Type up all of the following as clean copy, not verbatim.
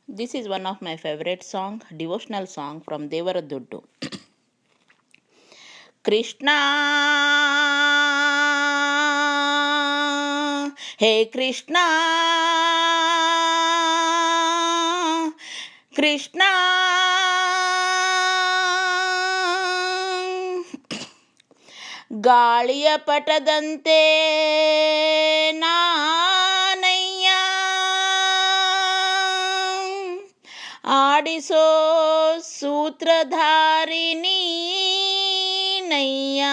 This is one of my favorite song, devotional song from Devaraduddu. Krishna, Hey Krishna, Krishna, ಗಾಳಿಯ ಪಟದಂತೆ ನಾನಯ್ಯ ಆಡಿಸೋ ಸೂತ್ರಧಾರಿಣಿ ನಯ್ಯ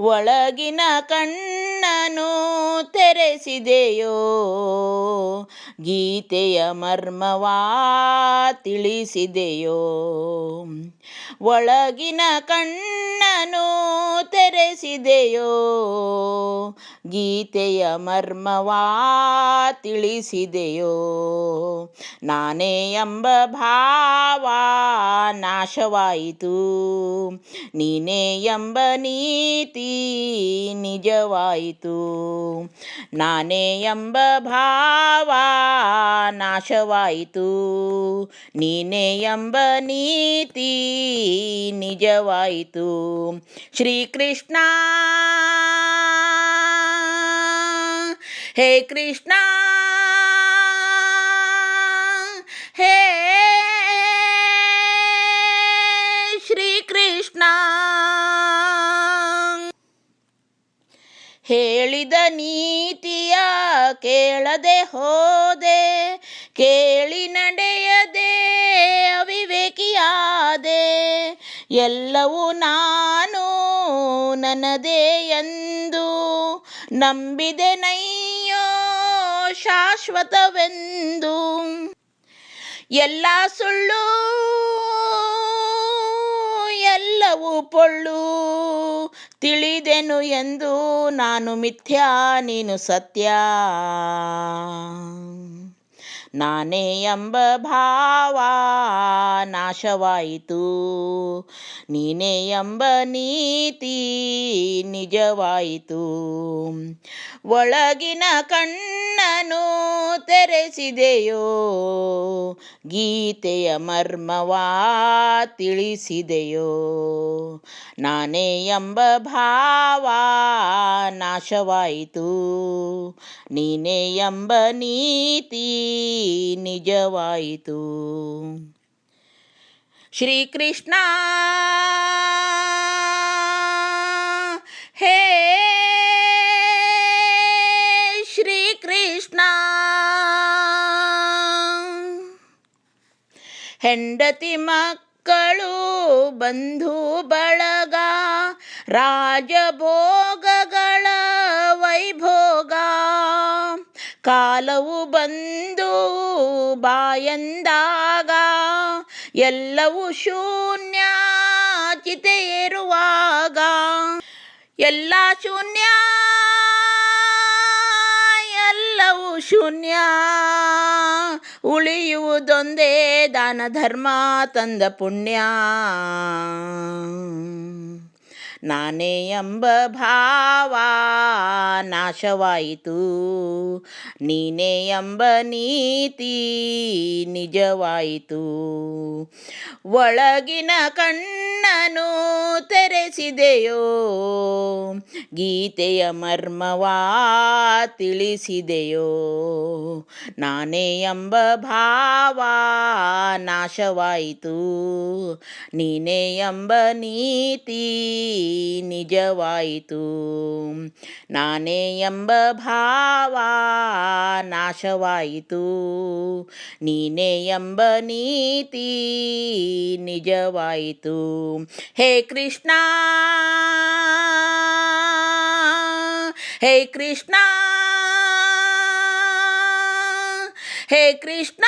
ಒಳಗಿನ ಕಣ್ಣನು ತೆರೆಸಿದೆಯೋ ಗೀತೆಯ ಮರ್ಮವಾ ತಿಳಿಸಿದೆಯೋ ಒಳಗಿನ ಕಣ್ಣನು ತೆರೆಸಿದೆಯೋ ಗೀತೆಯ ಮರ್ಮವಾ ತಿಳಿಸಿದೆಯೋ ನಾನೇ ಎಂಬ ಭಾವ ನಾಶವಾಯಿತು ನೀನೇ ಎಂಬ ನೀತಿ ನಿಜವಾಯಿತು ನಾನೇ ಎಂಬ ಭಾವ ನಾಶವಾಯಿತು ನೀನೇ ಎಂಬ ನೀತಿ ನಿಜವಾಯಿತು ಶ್ರೀಕೃಷ್ಣ ಹೇ ಕೃಷ್ಣ ಹೇ ಶ್ರೀಕೃಷ್ಣ ಹೇಳಿದ ನೀತಿಯ ಕೇಳದೆ ಹೋದೆ ಕೇಳಿ ನಡೆಯದೆ ಅವಿವೇಕಿಯಾದೆ ಎಲ್ಲವೂ ನಾನು ನನ್ನದೇ ಎಂದು ನಂಬಿದೆ ನಯ್ಯೋ ಶಾಶ್ವತವೆಂದು ಎಲ್ಲ ಸುಳ್ಳು ಎಲ್ಲವೂ ಪೊಳ್ಳು ತಿಳಿದೆನು ಎಂದು ನಾನು ಮಿಥ್ಯಾ ನೀನು ಸತ್ಯ ನಾನೇ ಎಂಬ ಭಾವ ನಾಶವಾಯಿತು ನೀನೇ ಎಂಬ ನೀತಿ ನಿಜವಾಯಿತು ಒಳಗಿನ ಕಣ್ಣನು ತೆರೆಸಿದೆಯೋ ಗೀತೆಯ ಮರ್ಮವಾ ತಿಳಿಸಿದೆಯೋ ನಾನೇ ಎಂಬ ಭಾವ ನಾಶವಾಯಿತು ನೀನೇ ಎಂಬ ನೀತಿ ನಿಜವಾಯಿತು ಶ್ರೀಕೃಷ್ಣ ಹೇ ಶ್ರೀಕೃಷ್ಣ ಹೆಂಡತಿ ಮಕ್ಕಳು ಬಂಧು ಬಳಗ ರಾಜಭೋಗಗಳ ವೈಭೋಗ ಕಾಲವು ಬಂದು ಬಾಯಂದಾಗ ಎಲ್ಲವೂ ಶೂನ್ಯ ಚಿತೆ ಏರುವಾಗ ಎಲ್ಲ ಶೂನ್ಯ ಎಲ್ಲವೂ ಶೂನ್ಯ ಉಳಿಯುವುದೊಂದೇ ದಾನ ಧರ್ಮ ತಂದ ಪುಣ್ಯ ನಾನೇ ಎಂಬ ಭಾವ ನಾಶವಾಯಿತು ನೀನೇ ಎಂಬ ನೀತಿ ನಿಜವಾಯಿತು ಒಳಗಿನ ಕಣ್ಣನು ತೆರೆಸಿದೆಯೋ ಗೀತೆಯ ಮರ್ಮವಾ ತಿಳಿಸಿದೆಯೋ ನಾನೇ ಎಂಬ ಭಾವ ನಾಶವಾಯಿತು ನೀನೇ ಎಂಬ ನೀತಿ ನಿಜವಾಯಿತು ನಾನೇ ಎಂಬ ಭಾವ ನಾಶವಾಯಿತು ನೀನೇ ಎಂಬ ನೀತಿ ನಿಜವಾಯಿತು ಹೇ ಕೃಷ್ಣ ಹೇ ಕೃಷ್ಣ ಹೇ ಕೃಷ್ಣ